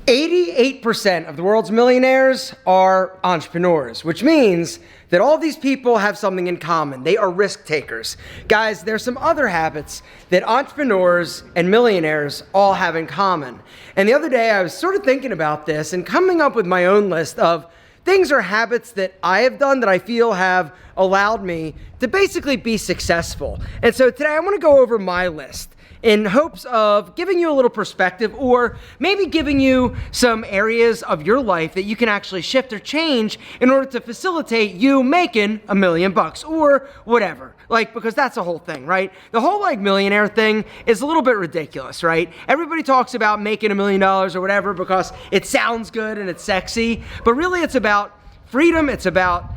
88% of the world's millionaires are entrepreneurs, which means that all these people have something in common. They are risk takers. Guys, there's some other habits that entrepreneurs and millionaires all have in common. And the other day I was sort of thinking about this and coming up with my own list of things or habits that I have done that I feel have allowed me to basically be successful. And so today I want to go over my list in hopes of giving you a little perspective, or maybe giving you some areas of your life that you can actually shift or change in order to facilitate you making $1 million or whatever. Because that's the whole thing, right? The whole millionaire thing is a little bit ridiculous, right? Everybody talks about making $1 million or whatever because it sounds good and it's sexy, but really it's about freedom, it's about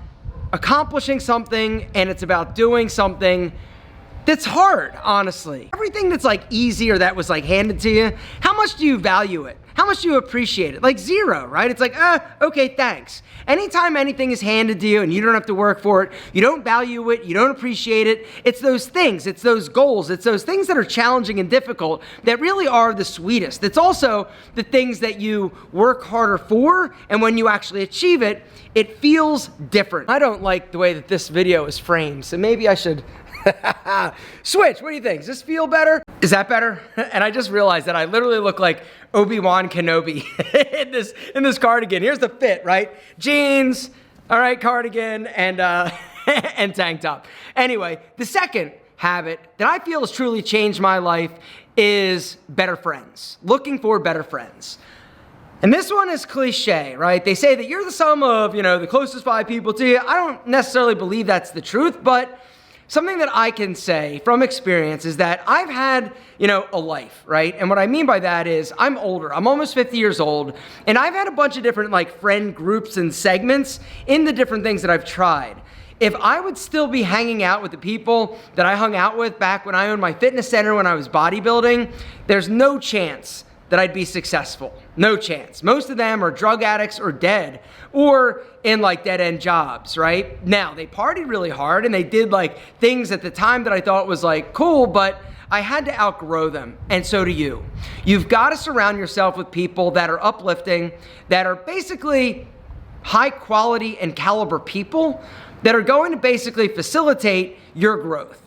accomplishing something, and it's about doing something that's hard, honestly. Everything that's easy or that was handed to you, how much do you value it? How much do you appreciate it? Zero, right? It's okay, thanks. Anytime anything is handed to you and you don't have to work for it, you don't value it, you don't appreciate it, it's those things, it's those goals, it's those things that are challenging and difficult that really are the sweetest. It's also the things that you work harder for, and when you actually achieve it, it feels different. I don't like the way that this video is framed, so maybe I should switch. What do you think? Does this feel better? Is that better? And I just realized that I literally look like Obi-Wan Kenobi in this cardigan. Here's the fit, right? Jeans, all right, cardigan, and and tank top. Anyway, the second habit that I feel has truly changed my life is better friends. Looking for better friends. And this one is cliche, right? They say that you're the sum of, the closest 5 people to you. I don't necessarily believe that's the truth, but something that I can say from experience is that I've had, a life, right? And what I mean by that is I'm older. I'm almost 50 years old, and I've had a bunch of different friend groups and segments in the different things that I've tried. If I would still be hanging out with the people that I hung out with back when I owned my fitness center when I was bodybuilding, there's no chance that I'd be successful. No chance. Most of them are drug addicts or dead, or in dead-end jobs, right? Now, they partied really hard and they did things at the time that I thought was cool, but I had to outgrow them, and so do you. You've got to surround yourself with people that are uplifting, that are basically high quality and caliber people that are going to basically facilitate your growth.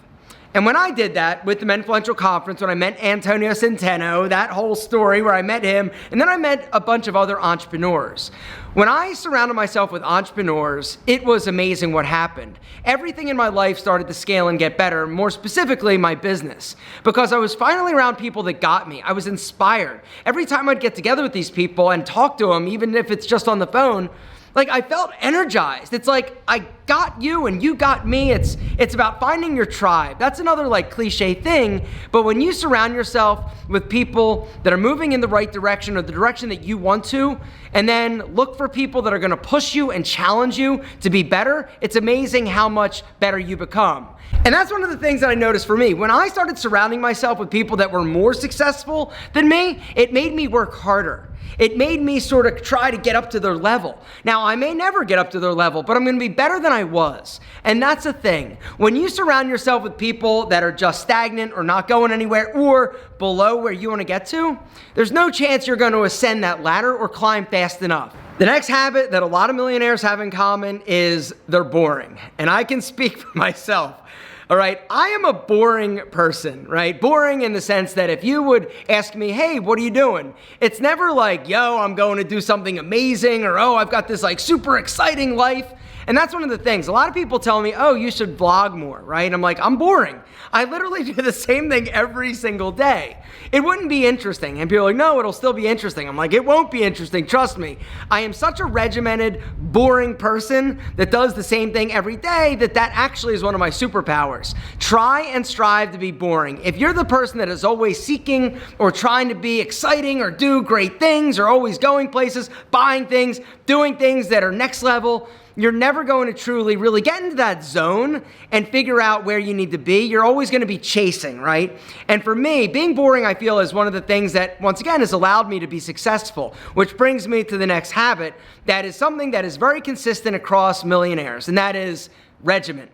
And when I did that with the Menfluential Conference, when I met Antonio Centeno, that whole story where I met him, and then I met a bunch of other entrepreneurs. When I surrounded myself with entrepreneurs, it was amazing what happened. Everything in my life started to scale and get better, more specifically my business, because I was finally around people that got me. I was inspired. Every time I'd get together with these people and talk to them, even if it's just on the phone, I felt energized. It's I got you and you got me. It's about finding your tribe. That's another cliche thing, but when you surround yourself with people that are moving in the right direction or the direction that you want to, and then look for people that are gonna push you and challenge you to be better, it's amazing how much better you become. And that's one of the things that I noticed for me. When I started surrounding myself with people that were more successful than me, it made me work harder. It made me sort of try to get up to their level. Now, I may never get up to their level, but I'm going to be better than I was. And that's the thing. When you surround yourself with people that are just stagnant or not going anywhere or below where you want to get to, there's no chance you're going to ascend that ladder or climb fast enough. The next habit that a lot of millionaires have in common is they're boring. And I can speak for myself. All right, I am a boring person, right? Boring in the sense that if you would ask me, hey, what are you doing? It's never yo, I'm going to do something amazing, or oh, I've got this super exciting life. And that's one of the things. A lot of people tell me, oh, you should vlog more, right? I'm I'm boring. I literally do the same thing every single day. It wouldn't be interesting. And people are no, it'll still be interesting. I'm it won't be interesting, trust me. I am such a regimented, boring person that does the same thing every day that actually is one of my superpowers. Try and strive to be boring. If you're the person that is always seeking or trying to be exciting or do great things or always going places, buying things, doing things that are next level, you're never going to truly really get into that zone and figure out where you need to be. You're always going to be chasing, right? And for me, being boring, I feel, is one of the things that, once again, has allowed me to be successful, which brings me to the next habit that is something that is very consistent across millionaires, and that is regimen.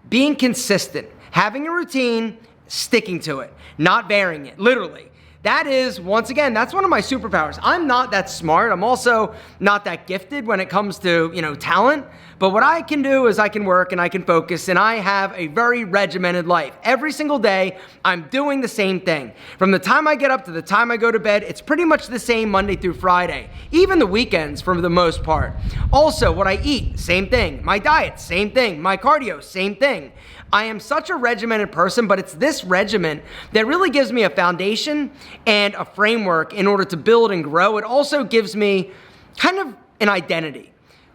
Being consistent, having a routine, sticking to it, not varying it, literally. That is, once again, that's one of my superpowers. I'm not that smart. I'm also not that gifted when it comes to, talent. But what I can do is I can work and I can focus, and I have a very regimented life. Every single day, I'm doing the same thing. From the time I get up to the time I go to bed, it's pretty much the same Monday through Friday. Even the weekends for the most part. Also, what I eat, same thing. My diet, same thing. My cardio, same thing. I am such a regimented person, but it's this regimen that really gives me a foundation and a framework in order to build and grow. It also gives me kind of an identity.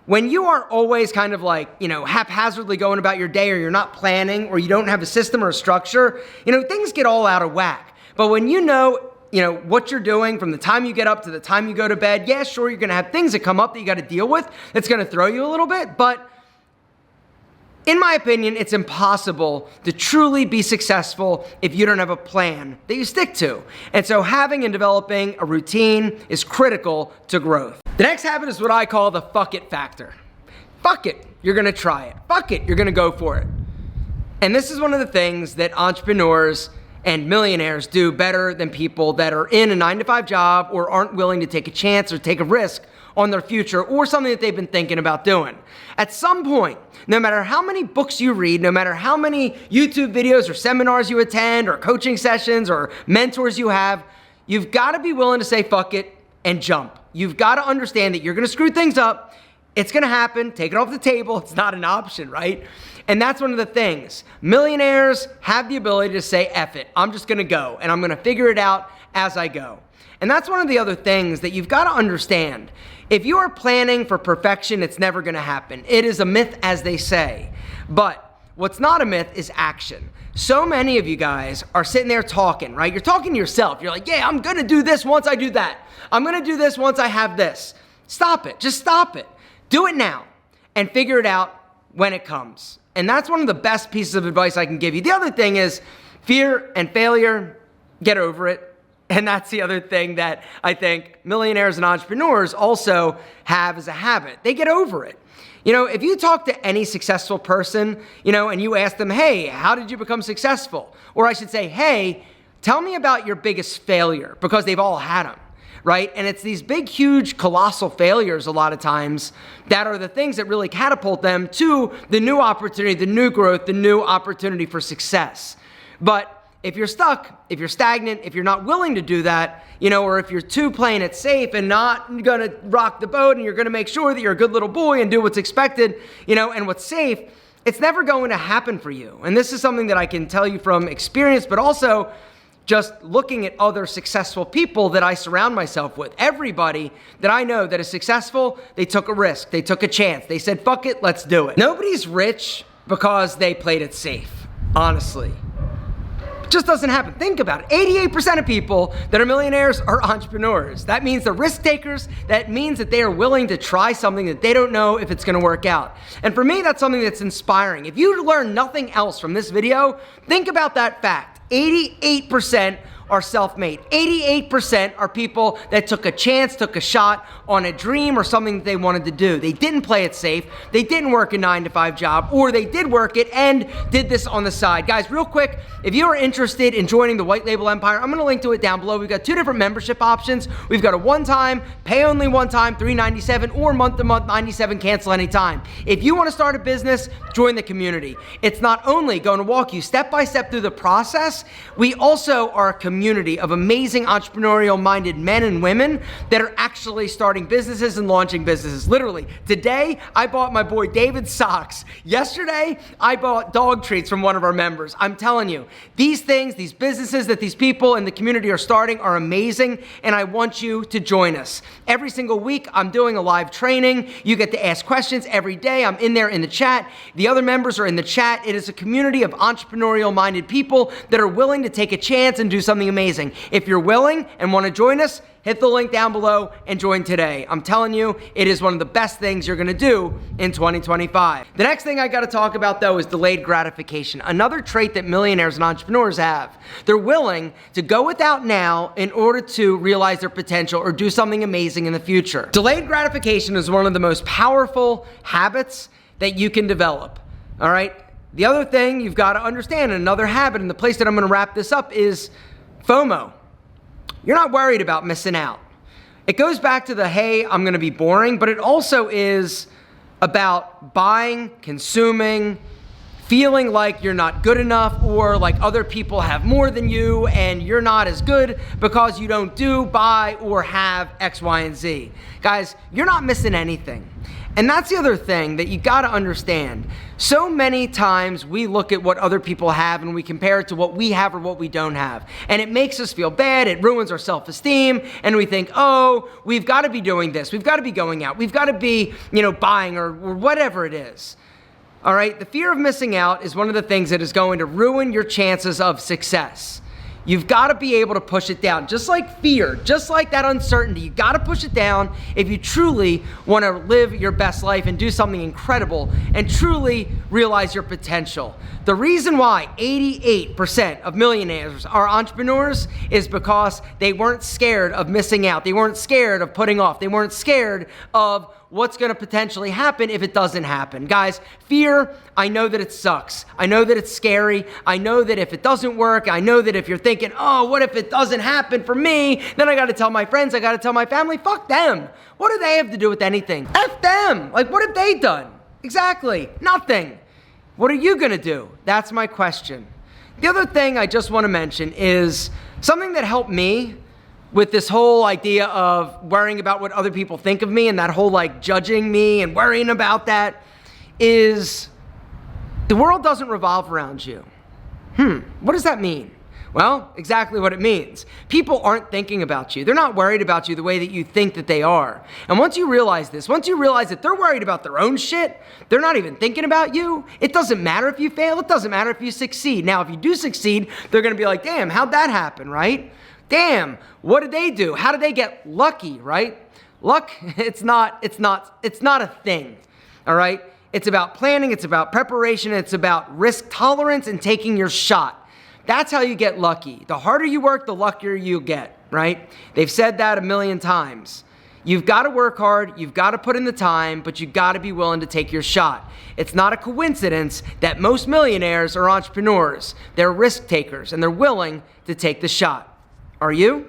When you are always kind of like, haphazardly going about your day, or you're not planning, or you don't have a system or a structure, things get all out of whack. But when you know what you're doing from the time you get up to the time you go to bed, yeah, sure, you're going to have things that come up that you got to deal with. That's going to throw you a little bit, but in my opinion, it's impossible to truly be successful if you don't have a plan that you stick to. And so having and developing a routine is critical to growth. The next habit is what I call the fuck it factor. Fuck it, you're gonna try it. Fuck it, you're gonna go for it. And this is one of the things that entrepreneurs and millionaires do better than people that are in a 9-to-5 job or aren't willing to take a chance or take a risk on their future or something that they've been thinking about doing. At some point, no matter how many books you read, no matter how many YouTube videos or seminars you attend or coaching sessions or mentors you have, you've got to be willing to say fuck it and jump. You've got to understand that you're going to screw things up. It's going to happen. Take it off the table. It's not an option, right? And that's one of the things. Millionaires have the ability to say, F it. I'm just going to go, and I'm going to figure it out as I go. And that's one of the other things that you've got to understand. If you are planning for perfection, it's never going to happen. It is a myth, as they say. But what's not a myth is action. So many of you guys are sitting there talking, right? You're talking to yourself. You're like, yeah, I'm going to do this once I do that. I'm going to do this once I have this. Stop it. Just stop it. Do it now and figure it out when it comes. And that's one of the best pieces of advice I can give you. The other thing is fear and failure, get over it. And that's the other thing that I think millionaires and entrepreneurs also have as a habit. They get over it. If you talk to any successful person, and you ask them, hey, how did you become successful? Or I should say, hey, tell me about your biggest failure, because they've all had them, right? And it's these big, huge, colossal failures a lot of times that are the things that really catapult them to the new opportunity, the new growth, the new opportunity for success. But if you're stuck, if you're stagnant, if you're not willing to do that, or if you're too playing it safe and not gonna rock the boat and you're gonna make sure that you're a good little boy and do what's expected, and what's safe, it's never going to happen for you. And this is something that I can tell you from experience, but also just looking at other successful people that I surround myself with. Everybody that I know that is successful, they took a risk, they took a chance, they said, fuck it, let's do it. Nobody's rich because they played it safe, honestly. Just doesn't happen. Think about it. 88% of people that are millionaires are entrepreneurs. That means they're risk takers. That means that they are willing to try something that they don't know if it's going to work out. And for me, that's something that's inspiring. If you learn nothing else from this video, think about that fact. 88% are self-made. 88% are people that took a chance, took a shot on a dream or something that they wanted to do. They didn't play it safe. They didn't work a 9-to-5 job, or they did work it and did this on the side. Guys, real quick, if you are interested in joining the White Label Empire, I'm going to link to it down below. We've got 2 different membership options. We've got a one-time, pay only one time, $397, or month-to-month, $97, cancel anytime. If you want to start a business, join the community. It's not only going to walk you step by step through the process, we also are a community of amazing entrepreneurial-minded men and women that are actually starting businesses and launching businesses. Literally, today, I bought my boy David socks. Yesterday, I bought dog treats from one of our members. I'm telling you, these things, these businesses that these people in the community are starting are amazing, and I want you to join us. Every single week, I'm doing a live training. You get to ask questions every day. I'm in there in the chat. The other members are in the chat. It is a community of entrepreneurial-minded people that are willing to take a chance and do something amazing. If you're willing and want to join us, hit the link down below and join today. I'm telling you, it is one of the best things you're going to do in 2025. The next thing I got to talk about, though, is delayed gratification. Another trait that millionaires and entrepreneurs have. They're willing to go without now in order to realize their potential or do something amazing in the future. Delayed gratification is one of the most powerful habits that you can develop. All right? The other thing you've got to understand, another habit, and the place that I'm going to wrap this up is FOMO. you're not worried about missing out. It goes back to the, hey, I'm going to be boring, but it also is about buying, consuming, feeling like you're not good enough or like other people have more than you and you're not as good because you don't do, buy, or have X, Y, and Z. Guys, you're not missing anything. And that's the other thing that you got to understand. So many times we look at what other people have and we compare it to what we have or what we don't have. And it makes us feel bad. It ruins our self-esteem. And we think, oh, we've got to be doing this. We've got to be going out. We've got to be, buying or whatever it is. All right. The fear of missing out is one of the things that is going to ruin your chances of success. You've got to be able to push it down. Just like fear, just like that uncertainty, you got to push it down if you truly want to live your best life and do something incredible and truly realize your potential. The reason why 88% of millionaires are entrepreneurs is because they weren't scared of missing out. They weren't scared of putting off. They weren't scared of what's going to potentially happen if it doesn't happen. Guys, fear, I know that it sucks. I know that it's scary. I know that if it doesn't work, I know that if you're thinking, oh, what if it doesn't happen for me? Then I got to tell my friends, I got to tell my family, fuck them. What do they have to do with anything? F them. Like, what have they done? Exactly. Nothing. What are you going to do? That's my question. The other thing I just want to mention is something that helped me with this whole idea of worrying about what other people think of me and that whole like judging me and worrying about that is the world doesn't revolve around you. What does that mean? Well, exactly what it means. People aren't thinking about you. They're not worried about you the way that you think that they are. And once you realize this, once you realize that they're worried about their own shit, they're not even thinking about you, it doesn't matter if you fail. It doesn't matter if you succeed. Now, if you do succeed, they're going to be like, damn, how'd that happen, right? Damn, what did they do? How did they get lucky, right? Luck, it's not a thing, all right? It's about planning, it's about preparation, it's about risk tolerance and taking your shot. That's how you get lucky. The harder you work, the luckier you get, right? They've said that a million times. You've got to work hard, you've got to put in the time, but you've got to be willing to take your shot. It's not a coincidence that most millionaires are entrepreneurs. They're risk takers and they're willing to take the shot. Are you?